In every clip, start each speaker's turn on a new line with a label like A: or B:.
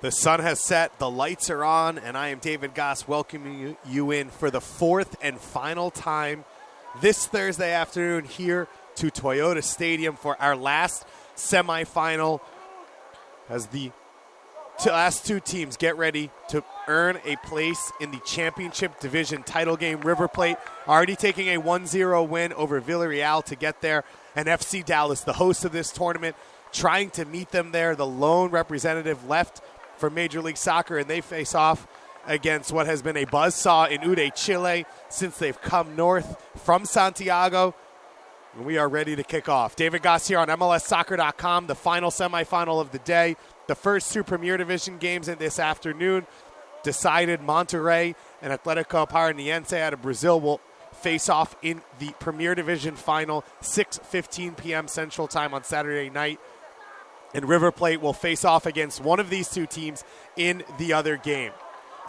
A: The sun has set, the lights are on, and I am David Goss welcoming you in for the fourth and final time this Thursday afternoon here to Toyota Stadium for our last semifinal as the last two teams get ready to earn a place in the championship division title game. River Plate already taking a 1-0 win over Villarreal to get there, and FC Dallas, the host of this tournament, trying to meet them there. The lone representative left for Major League Soccer, and they face off against what has been a buzzsaw in Ude, Chile since they've come north from Santiago. And we are ready to kick off. David Goss here on MLSsoccer.com, the final semifinal of the day. The first two Premier Division games in this afternoon decided. Monterrey and Atletico Paranaense out of Brazil will face off in the Premier Division final, 6:15 p.m. Central Time on Saturday night. And River Plate will face off against one of these two teams in the other game.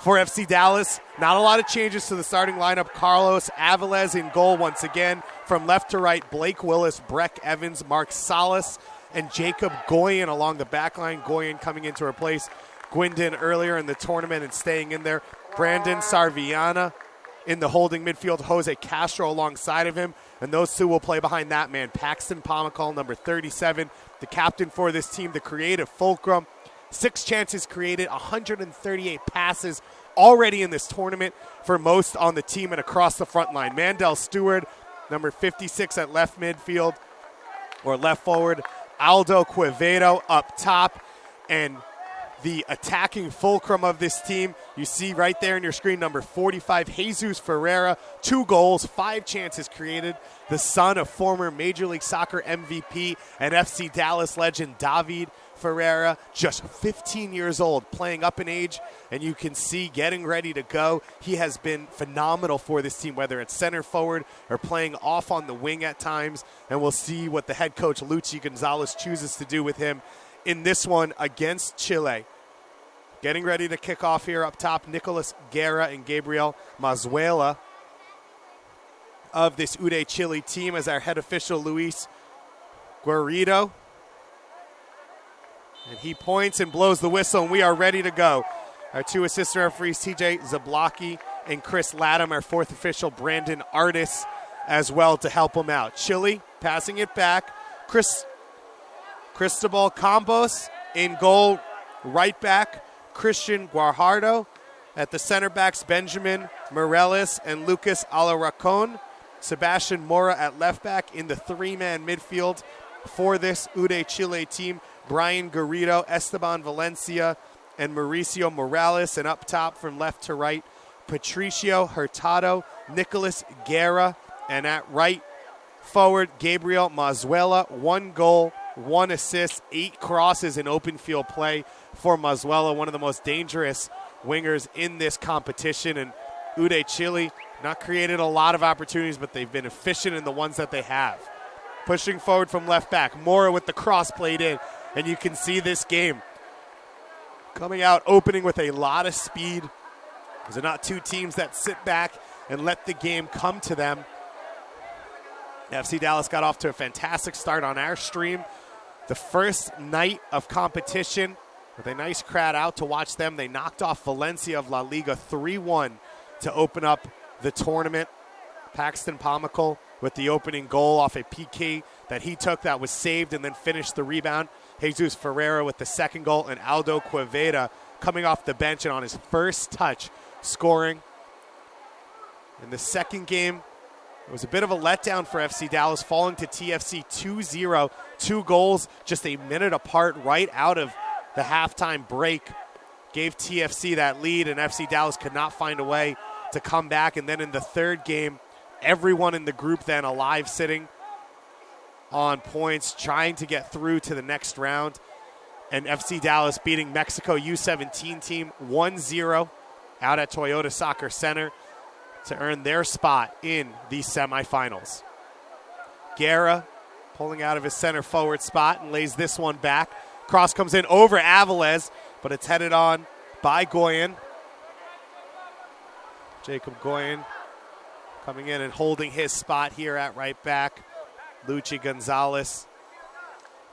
A: For FC Dallas, not a lot of changes to the starting lineup. Carlos Avilés in goal once again. From left to right, Blake Willis, Breck Evans, Mark Salas, and Jacob Goyen along the back line. Goyen coming in to replace Guindon earlier in the tournament and staying in there. Brandon Sarviana in the holding midfield. Jose Castro alongside of him. And those two will play behind that man, Paxton Pomacall, number 37, the captain for this team, the creative fulcrum. 6 chances created, 138 passes already in this tournament for most on the team and across the front line. Mandel Stewart, number 56 at left midfield or left forward. Aldo Quevedo up top. And the attacking fulcrum of this team. You see right there on your screen, number 45, Jesus Ferreira, 2 goals, 5 chances created. The son of former Major League Soccer MVP and FC Dallas legend David Ferreira, just 15 years old, playing up in age, and you can see getting ready to go. He has been phenomenal for this team, whether it's center forward or playing off on the wing at times, and we'll see what the head coach, Luchi Gonzalez, chooses to do with him in this one against Chile. Getting ready to kick off here up top, Nicolas Guerra and Gabriel Mazuela of this Ude Chile team as our head official, Luis Guerrero. And he points and blows the whistle, and we are ready to go. Our 2 assistant referees, TJ Zablocki and Chris Latham, our 4th official, Brandon Artis, as well to help him out. Chile passing it back. Cristobal Campos in goal, right back. Christian Guajardo at the center backs, Benjamin Morales and Lucas Alaracon. Sebastian Mora at left back. In the 3-man midfield for this Ude Chile team, Brian Garrido, Esteban Valencia, and Mauricio Morales. And up top from left to right, Patricio Hurtado, Nicolas Guerra, and at right forward, Gabriel Mazuela. 1 goal, 1 assist, 8 crosses in open field play for Mazuela, one of the most dangerous wingers in this competition. And Ude Chile not created a lot of opportunities, but they've been efficient in the ones that they have. Pushing forward from left back, Mora with the cross played in. And you can see this game coming out, opening with a lot of speed. These are not 2 teams that sit back and let the game come to them. FC Dallas got off to a fantastic start on our stream. The first night of competition with a nice crowd out to watch them. They knocked off Valencia of La Liga 3-1 to open up the tournament. Paxton Pomical with the opening goal off a PK that he took that was saved and then finished the rebound. Jesus Ferreira with the second goal, and Aldo Queveda coming off the bench and on his first touch scoring. In the second game, it was a bit of a letdown for FC Dallas, falling to TFC 2-0. 2 goals just a minute apart right out of the halftime break gave TFC that lead, and FC Dallas could not find a way to come back. And then in the third game, everyone in the group then alive, sitting on points, trying to get through to the next round. And FC Dallas beating Mexico U17 team 1-0 out at Toyota Soccer Center to earn their spot in the semifinals. Guerra pulling out of his center forward spot and lays this one back. Cross comes in over Avilés, but it's headed on by Goyen. Jacob Goyen coming in and holding his spot here at right back. Luchi Gonzalez,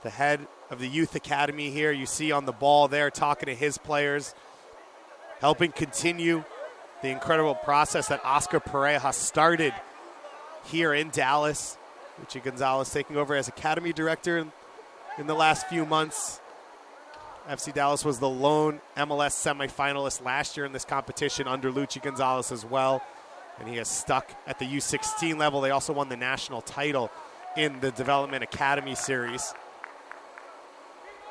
A: the head of the youth academy here, you see on the ball there, talking to his players, helping continue the incredible process that Oscar Pareja started here in Dallas. Luchi Gonzalez taking over as academy director in the last few months. FC Dallas was the lone MLS semifinalist last year in this competition under Luchi Gonzalez as well, and he has stuck at the U16 level. They also won the national title in the Development Academy Series.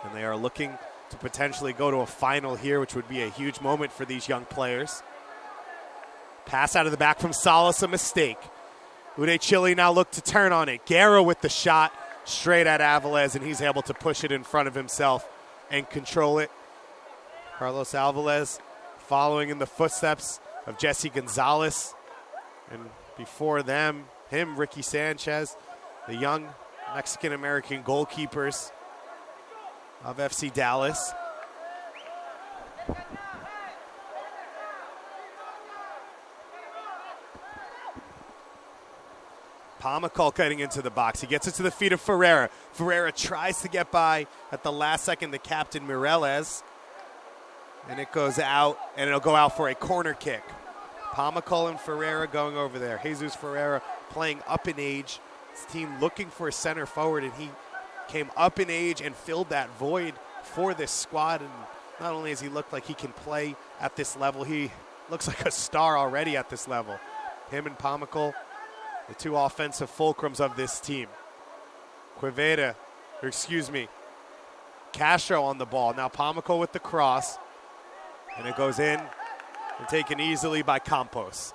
A: And they are looking to potentially go to a final here, which would be a huge moment for these young players. Pass out of the back from Salas, a mistake. Ude Chile now look to turn on it. Guerra with the shot straight at Avilés, and he's able to push it in front of himself and control it. Carlos Avilés following in the footsteps of Jesse Gonzalez. And before them, Ricky Sanchez, the young Mexican-American goalkeepers of FC Dallas. Pomical cutting into the box. He gets it to the feet of Ferreira. Ferreira tries to get by at the last second, the captain Mireles. And it goes out, and it'll go out for a corner kick. Pomical and Ferreira going over there. Jesus Ferreira playing up in age. His team looking for a center forward, and he came up in age and filled that void for this squad. And not only does he look like he can play at this level, he looks like a star already at this level. Him and Pomical, the 2 offensive fulcrums of this team. Castro on the ball. Now Pomico with the cross. And it goes in and taken easily by Campos.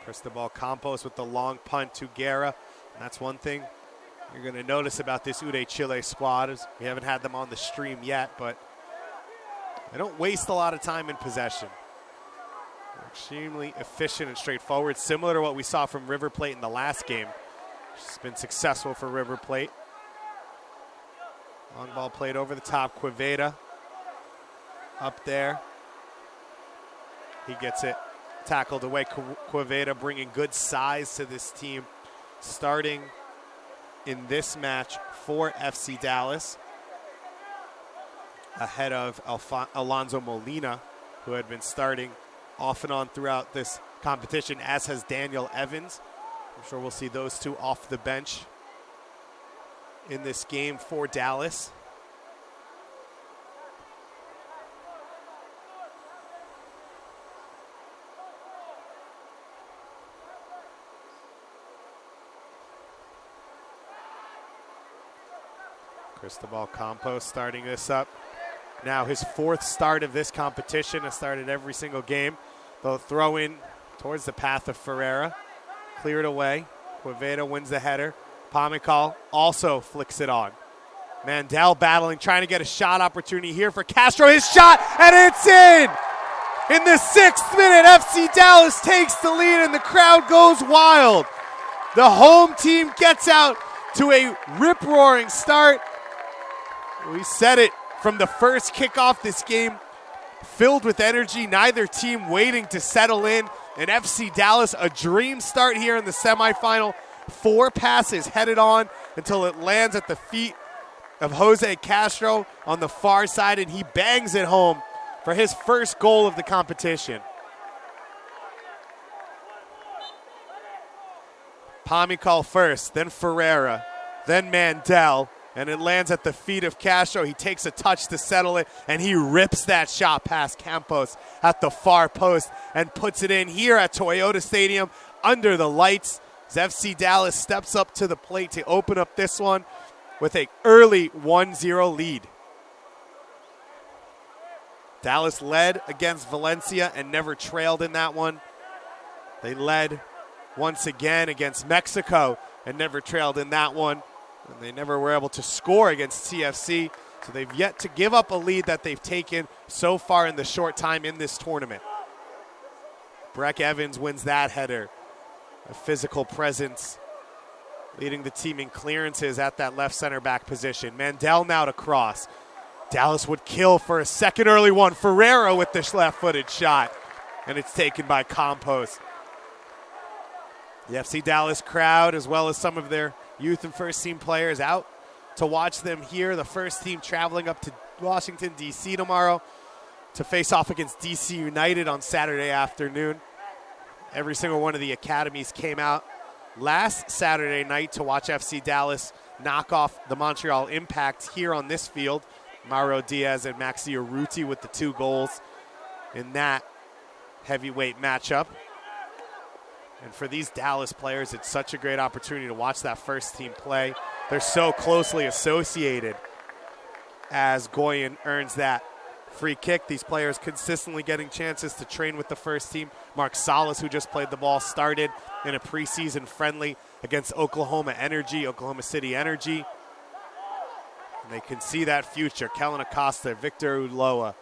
A: Cristobal Campos with the long punt to Guerra. And that's one thing you're going to notice about this Ude Chile squad is we haven't had them on the stream yet, but they don't waste a lot of time in possession. They're extremely efficient and straightforward, similar to what we saw from River Plate in the last game. It's been successful for River Plate. Long ball played over the top. Queveda up there. He gets it tackled away. Queveda bringing good size to this team, starting in this match for FC Dallas, ahead of Alonso Molina, who had been starting off and on throughout this competition, as has Daniel Evans. I'm sure we'll see those two off the bench in this game for Dallas. Cristobal Campos starting this up. Now his fourth start of this competition. Has started every single game. They'll throw in towards the path of Ferreira. Cleared away. Queveda wins the header. Pomical also flicks it on. Mandel battling, trying to get a shot opportunity here for Castro. His shot, and it's in! In the 6th minute, FC Dallas takes the lead, and the crowd goes wild. The home team gets out to a rip-roaring start. We said it from the first kickoff, this game filled with energy, neither team waiting to settle in. And FC Dallas, a dream start here in the semifinal. 4 passes headed on until it lands at the feet of Jose Castro on the far side, and he bangs it home for his first goal of the competition. Pomical first, then Ferreira, then Mandel, and it lands at the feet of Castro. He takes a touch to settle it, and he rips that shot past Campos at the far post and puts it in here at Toyota Stadium under the lights. As FC Dallas steps up to the plate to open up this one with an early 1-0 lead. Dallas led against Valencia and never trailed in that one. They led once again against Mexico and never trailed in that one. And they never were able to score against TFC, so they've yet to give up a lead that they've taken so far in the short time in this tournament. Breck Evans wins that header. A physical presence, leading the team in clearances at that left center back position. Mandel now to cross. Dallas would kill for a second early one. Ferreira with this left-footed shot, and it's taken by Campos. The FC Dallas crowd, as well as some of their youth and first-team players, out to watch them here. The first team traveling up to Washington, D.C. tomorrow to face off against D.C. United on Saturday afternoon. Every single one of the academies came out last Saturday night to watch FC Dallas knock off the Montreal Impact here on this field. Mauro Diaz and Maxi Urruti with the 2 goals in that heavyweight matchup. And for these Dallas players, it's such a great opportunity to watch that first team play. They're so closely associated as Goyen earns that free kick. These players consistently getting chances to train with the first team. Mark Salas, who just played the ball, started in a preseason friendly against Oklahoma City Energy. And they can see that future. Kellen Acosta, Victor Ulloa,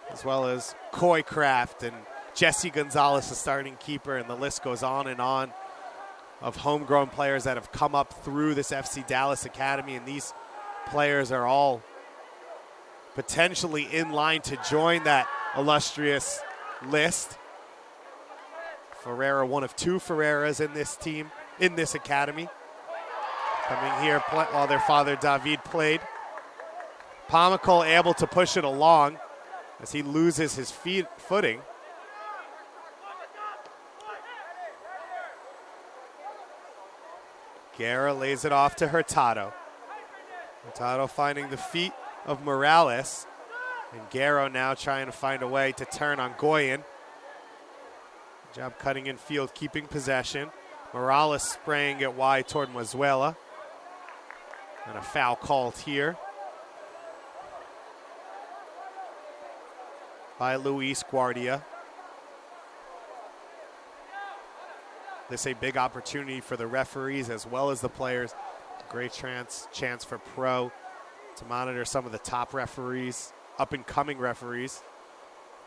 A: as well as Coy Craft and Jesse Gonzalez, the starting keeper, and the list goes on of homegrown players that have come up through this FC Dallas Academy, and these players are all potentially in line to join that illustrious list. Ferreira, one of 2 Ferreiras in this team, in this academy, coming here while their father David played. Pomical able to push it along as he loses his footing. Guerra lays it off to Hurtado. Hurtado finding the feet of Morales. And Guerra now trying to find a way to turn on Goyen. Good job cutting in field, keeping possession. Morales spraying it wide toward Mazuela. And a foul called here by Luis Guardia. This is a big opportunity for the referees as well as the players. Great chance for Pro to monitor some of the top referees, up-and-coming referees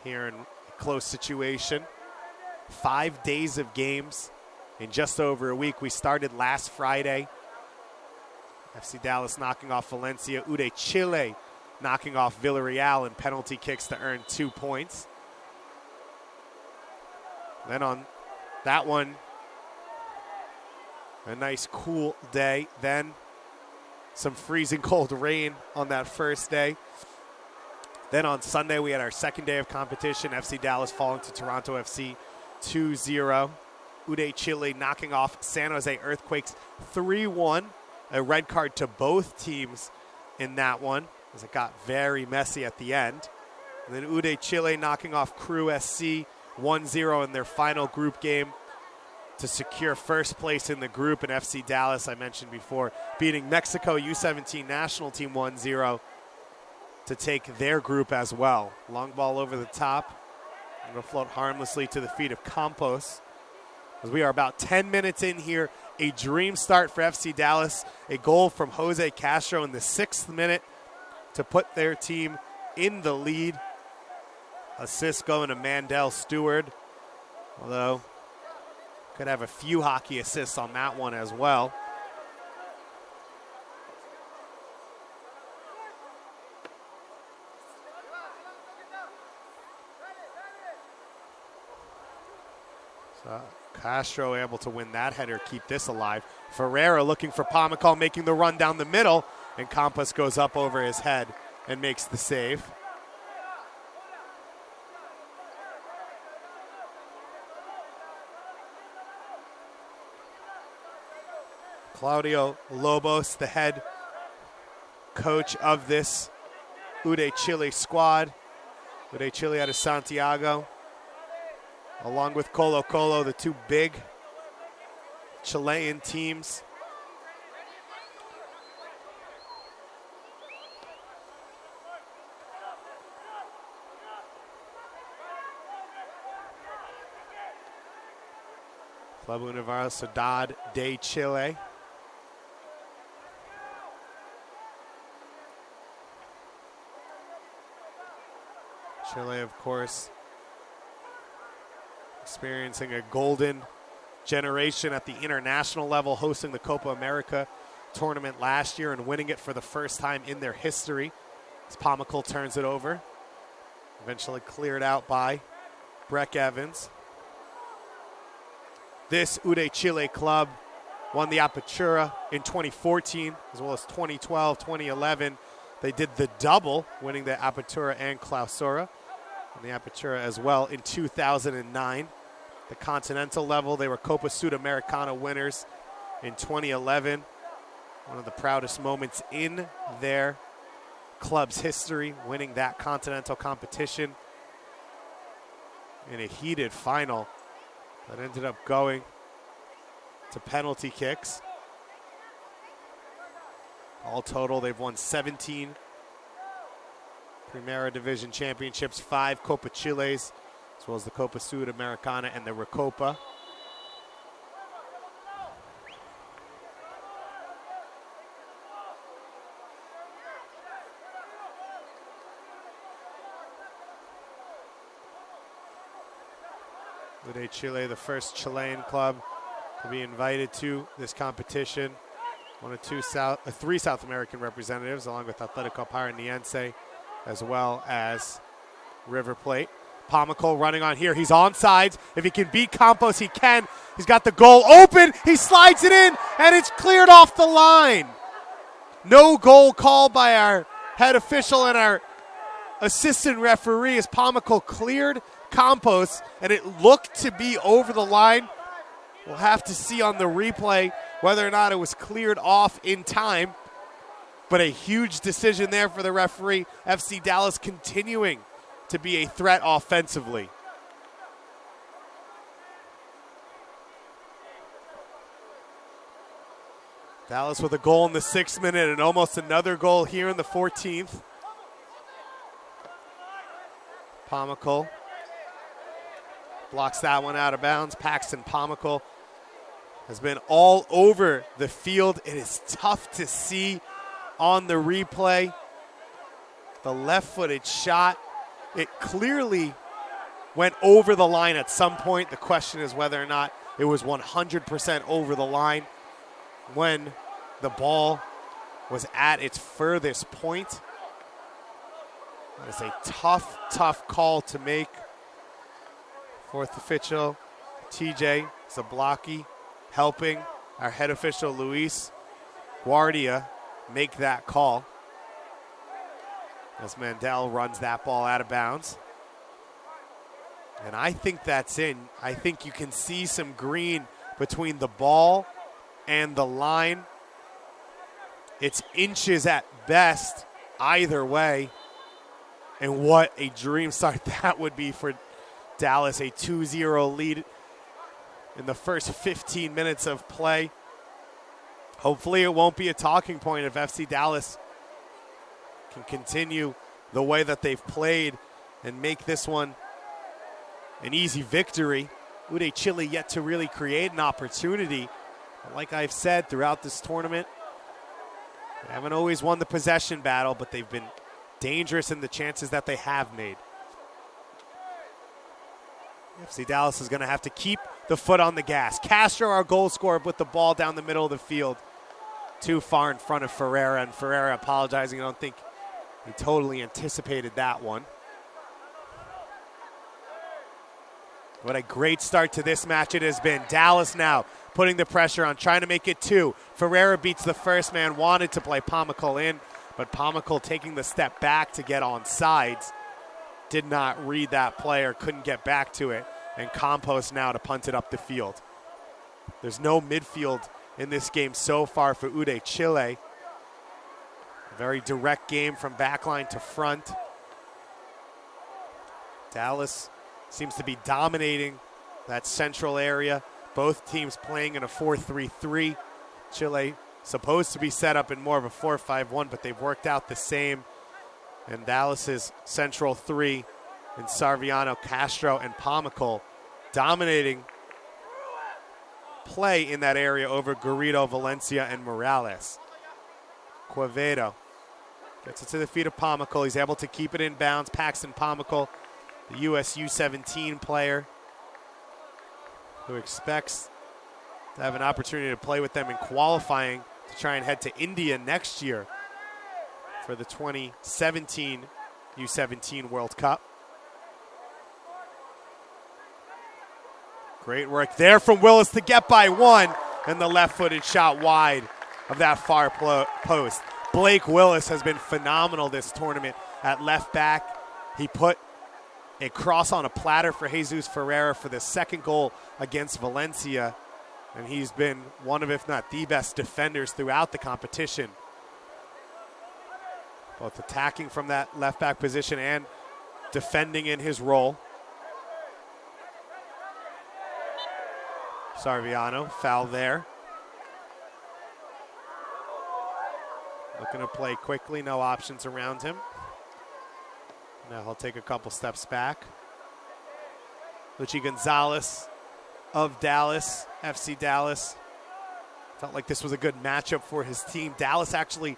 A: here in a close situation. 5 days of games in just over a week. We started last Friday. FC Dallas knocking off Valencia. Ude Chile knocking off Villarreal in penalty kicks to earn 2 points. Then on that one, a nice cool day. Then some freezing cold rain on that first day. Then on Sunday, we had our second day of competition. FC Dallas falling to Toronto FC 2-0. Ude Chile knocking off San Jose Earthquakes 3-1. A red card to both teams in that one, as it got very messy at the end. And then Ude Chile knocking off Crew SC 1-0 in their final group game to secure first place in the group. And FC Dallas, I mentioned before, beating Mexico U17 national team 1-0 to take their group as well. Long ball over the top. Going to float harmlessly to the feet of Campos. As we are about 10 minutes in here, a dream start for FC Dallas. A goal from Jose Castro in the 6th minute to put their team in the lead. Assist going to Mandel Stewart, although could have a few hockey assists on that one as well. So Castro able to win that header, keep this alive. Ferreira looking for Pomykal, making the run down the middle, and Campos goes up over his head and makes the save. Claudio Lobos, the head coach of this Ude Chile squad. Ude Chile out of Santiago, along with Colo Colo, the two big Chilean teams. Club Universidad de Chile. Chile, of course, experiencing a golden generation at the international level, hosting the Copa America tournament last year and winning it for the first time in their history. As Pomykal turns it over, eventually cleared out by Breck Evans. This Ude Chile club won the Apertura in 2014, as well as 2012, 2011. They did the double, winning the Apertura and Clausura, and the Apertura as well in 2009. The continental level, they were Copa Sudamericana winners in 2011. One of the proudest moments in their club's history, winning that continental competition in a heated final that ended up going to penalty kicks. All total, they've won 17 Primera Division championships, 5 Copa Chiles, as well as the Copa Sudamericana and the Recopa. Ude Chile, the first Chilean club to be invited to this competition. One of three South American representatives, along with Atletico Paranaense, as well as River Plate. Pomykal running on here. He's onside. If he can beat Campos, he can. He's got the goal open. He slides it in, and it's cleared off the line. No goal called by our head official and our assistant referee as Pomykal cleared Campos, and it looked to be over the line. We'll have to see on the replay whether or not it was cleared off in time. But a huge decision there for the referee. FC Dallas continuing to be a threat offensively. Dallas with a goal in the 6th minute and almost another goal here in the 14th. Pomykal blocks that one out of bounds. Paxton Pomykal has been all over the field. It is tough to see on the replay. The left-footed shot, it clearly went over the line at some point. The question is whether or not it was 100% over the line when the ball was at its furthest point. That is a tough, tough call to make. Fourth official, TJ Zablocki, helping our head official, Luis Guardia, make that call. As Mandel runs that ball out of bounds. And I think that's in. I think you can see some green between the ball and the line. It's inches at best either way. And what a dream start that would be for Dallas, a 2-0 lead in the first 15 minutes of play. Hopefully it won't be a talking point if FC Dallas can continue the way that they've played and make this one an easy victory. Ude Chile yet to really create an opportunity. But like I've said throughout this tournament, they haven't always won the possession battle, but they've been dangerous in the chances that they have made. FC Dallas is going to have to keep the foot on the gas. Castro, our goal scorer, put the ball down the middle of the field too far in front of Ferreira, and Ferreira apologizing. I don't think he totally anticipated that one. What a great start to this match it has been. Dallas now putting the pressure on, trying to make it 2. Ferreira beats the first man, wanted to play Pomykal in, but Pomykal taking the step back to get on sides. Did not read that play or couldn't get back to it. And Campos now to punt it up the field. There's no midfield in this game so far for Ude Chile. A very direct game from backline to front. Dallas seems to be dominating that central area. Both teams playing in a 4-3-3. Chile supposed to be set up in more of a 4-5-1, but they've worked out the same. And Dallas's central 3 in Sarviano, Castro, and Pomykal dominating play in that area over Garrido, Valencia, and Morales. Quevedo gets it to the feet of Pomykal. He's able to keep it in bounds. Paxton Pomykal, the US U17 player who expects to have an opportunity to play with them in qualifying to try and head to India next year for the 2017 U17 World Cup. Great work there from Willis to get by one, and the left-footed shot wide of that far post. Blake Willis has been phenomenal this tournament at left back. He put a cross on a platter for Jesus Ferreira for the second goal against Valencia, and he's been one of, if not the best defenders throughout the competition. Both attacking from that left back position and defending in his role. Sarviano, foul there. Looking to play quickly, no options around him. Now he'll take a couple steps back. Luchi Gonzalez of Dallas, FC Dallas. Felt like this was a good matchup for his team. Dallas actually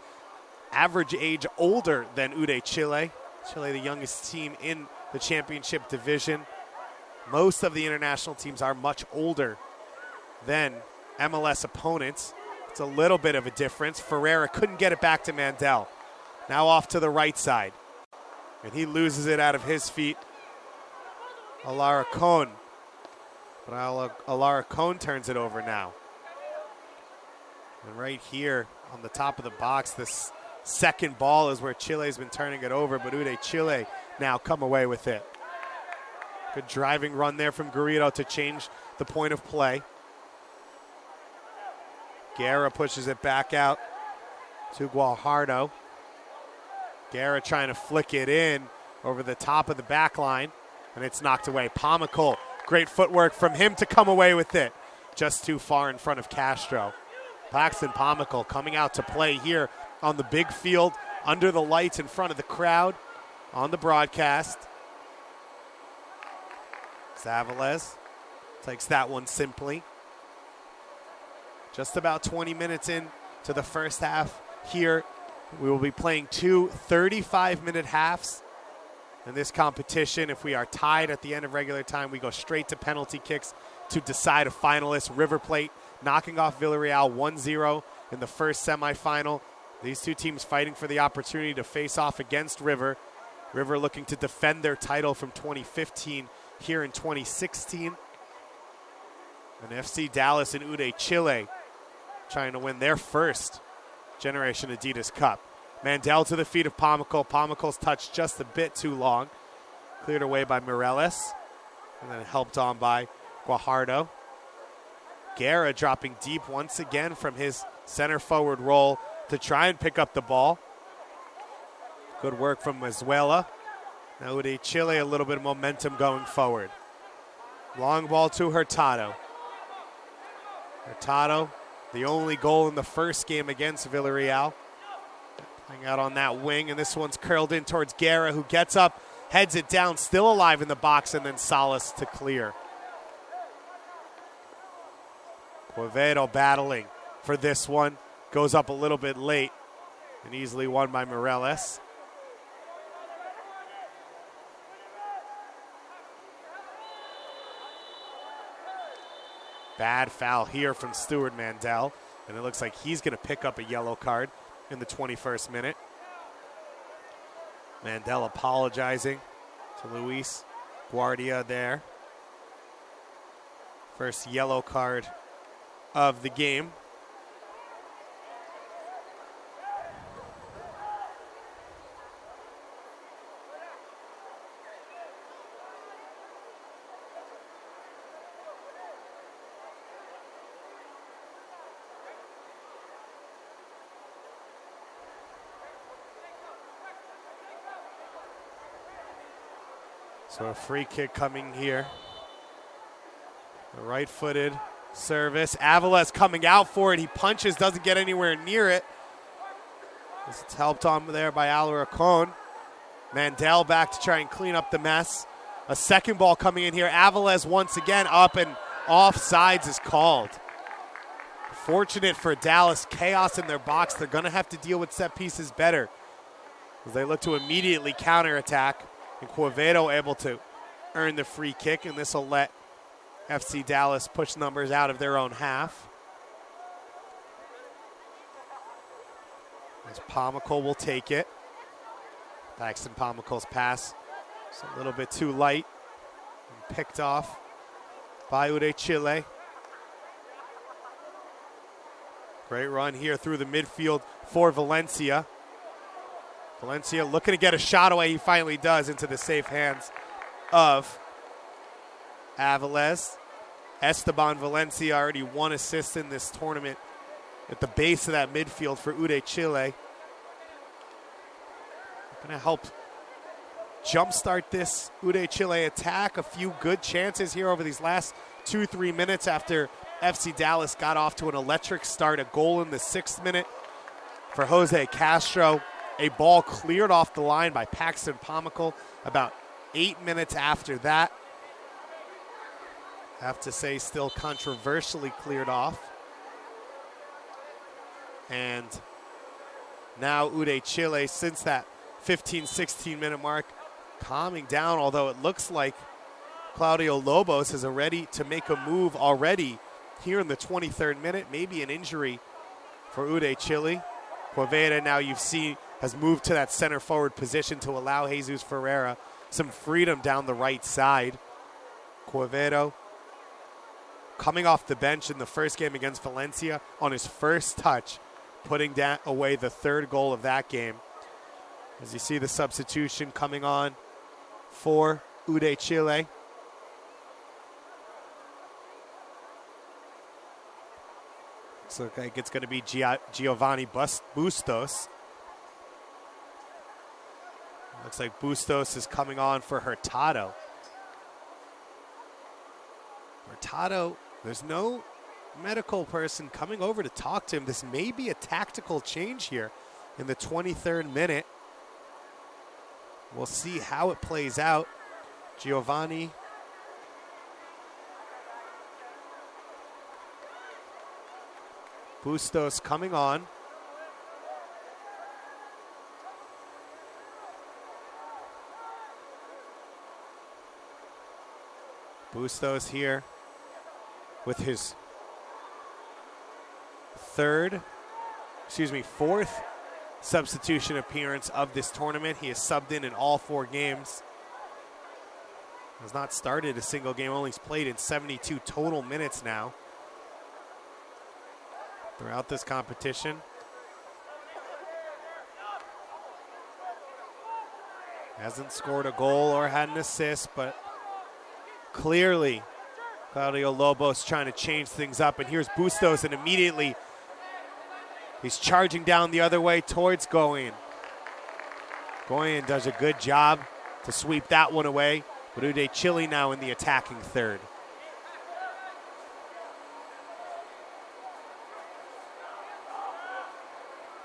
A: average age older than Ude Chile. Chile, the youngest team in the championship division. Most of the international teams are much older than MLS opponents. It's a little bit of a difference. Ferreira couldn't get it back to Mandel. Now off to the right side. And he loses it out of his feet. Alarcón. But Alarcón turns it over now. And right here on the top of the box, this second ball is where Chile's been turning it over, but Ude Chile now come away with it. Good driving run there from Garrido to change the point of play. Guerra pushes it back out to Guajardo. Guerra trying to flick it in over the top of the back line, and it's knocked away. Pomykal, great footwork from him to come away with it. Just too far in front of Castro. Paxton Pomykal coming out to play here on the big field, under the lights in front of the crowd on the broadcast. Zavalez takes that one simply. Just about 20 minutes in to the first half here. We will be playing two 35-minute halves in this competition. If we are tied at the end of regular time, we go straight to penalty kicks to decide a finalist. River Plate knocking off Villarreal 1-0 in the first semifinal. These two teams fighting for the opportunity to face off against River. River looking to defend their title from 2015 here in 2016. And FC Dallas and Ude Chile trying to win their first Generation Adidas Cup. Mandel to the feet of Pomykal. Pomykal's touch just a bit too long. Cleared away by Mireles. And then helped on by Guajardo. Guerra dropping deep once again from his center forward role to try and pick up the ball. Good work from Mazuela. Now Ude Chile, a little bit of momentum going forward. Long ball to Hurtado. Hurtado, the only goal in the first game against Villarreal. Playing out on that wing, and this one's curled in towards Guerra, who gets up, heads it down, still alive in the box, and then Salas to clear. Quevedo battling for this one. Goes up a little bit late and easily won by Mireles. Bad foul here from Stuart Mandel, and it looks like he's going to pick up a yellow card in the 21st minute. Mandel apologizing to Luis Guardia there. First yellow card of the game. So a free kick coming here. The right-footed service. Aviles coming out for it. He punches, doesn't get anywhere near it. It's helped on there by Alarcon. Mandel back to try and clean up the mess. A second ball coming in here. Aviles once again up, and offsides is called. Fortunate for Dallas. Chaos in their box. They're going to have to deal with set pieces better as they look to immediately counterattack. And Quevedo able to earn the free kick, and this will let FC Dallas push numbers out of their own half. As Pomykal will take it. Paxton Pomykal's pass is a little bit too light and picked off by Ude Chile. Great run here through the midfield for Valencia. Valencia looking to get a shot away. He finally does, into the safe hands of Aviles. Esteban Valencia already one assist in this tournament at the base of that midfield for Ude Chile. Going to help jumpstart this Ude Chile attack. A few good chances here over these last 2-3 minutes after FC Dallas got off to an electric start. A goal in the 6th minute for Jose Castro. A ball cleared off the line by Paxton Pomykal about 8 minutes after that. Have to say, still controversially cleared off. And now Ude Chile, since that 15-16 minute mark, calming down, although it looks like Claudio Lobos is ready to make a move already here in the 23rd minute. Maybe an injury for Ude Chile. Quevedo, now you've seen, has moved to that center forward position to allow Jesus Ferreira some freedom down the right side. Quevedo coming off the bench in the first game against Valencia on his first touch, putting away the third goal of that game. As you see the substitution coming on for Ude Chile. Looks like it's going to be Giovanni Bustos. Looks like Bustos is coming on for Hurtado. Hurtado, there's no medical person coming over to talk to him. This may be a tactical change here in the 23rd minute. We'll see how it plays out. Giovanni Bustos coming on. Bustos here with his fourth substitution appearance of this tournament. He has subbed in all 4 games. Has not started a single game, only played in 72 total minutes now throughout this competition. Hasn't scored a goal or had an assist, but clearly Claudio Lobos trying to change things up. And here's Bustos, and immediately he's charging down the other way towards Goyen. Goyen does a good job to sweep that one away. But Uday Chile now in the attacking third.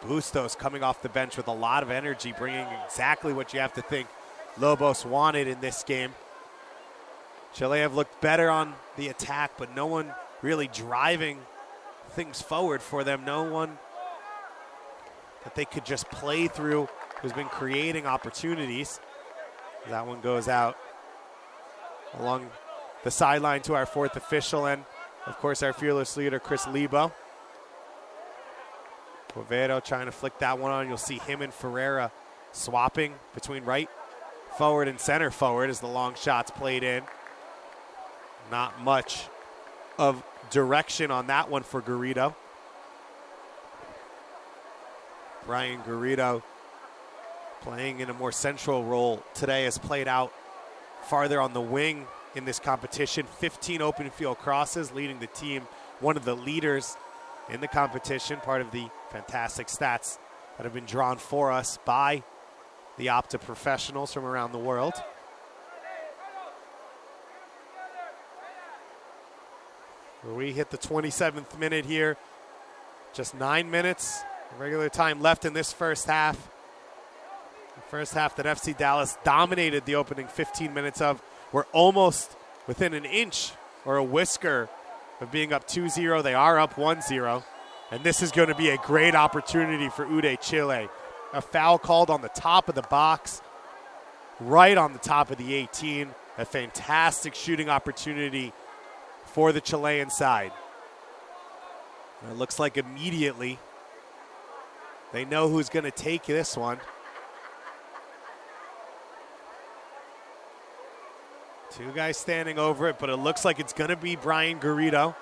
A: Bustos coming off the bench with a lot of energy, bringing exactly what you have to think Lobos wanted in this game. Chile have looked better on the attack, but no one really driving things forward for them. No one that they could just play through who's been creating opportunities. That one goes out along the sideline to our 4th official and, of course, our fearless leader, Chris Lebo. Povero trying to flick that one on. You'll see him and Ferreira swapping between right forward and center forward as the long shots played in. Not much of direction on that one for Garrido. Brian Garrido playing in a more central role today, has played out farther on the wing in this competition. 15 open field crosses, leading the team, one of the leaders in the competition, part of the fantastic stats that have been drawn for us by the Opta professionals from around the world. We hit the 27th minute here. Just 9 minutes regular time left in this first half. The first half that FC Dallas dominated the opening 15 minutes of. We're almost within an inch or a whisker of being up 2-0. They are up 1-0. And this is going to be a great opportunity for Uday Chile. A foul called on the top of the box, right on the top of the 18. A fantastic shooting opportunity for the Chilean side. And it looks like immediately they know who's going to take this one. Two guys standing over it, but it looks like it's going to be Brian Garrido.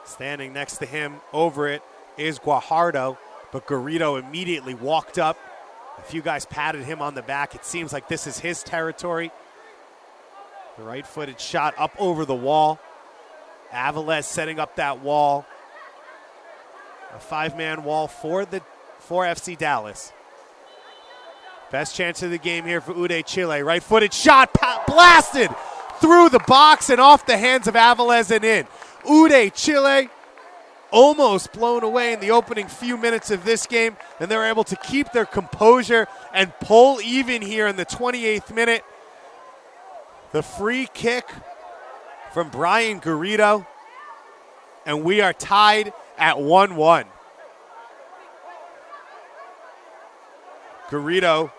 A: Standing next to him over it is Guajardo, but Garrido immediately walked up. A few guys patted him on the back. It seems like this is his territory. The right-footed shot up over the wall. Avilés setting up that wall. A 5-man wall for FC Dallas. Best chance of the game here for Uday Chile. Right-footed shot, blasted through the box and off the hands of Avilés and in. Uday Chile almost blown away in the opening few minutes of this game, and they're able to keep their composure and pull even here in the 28th minute. The free kick from Brian Garrido, and we are tied at 1-1. Garrido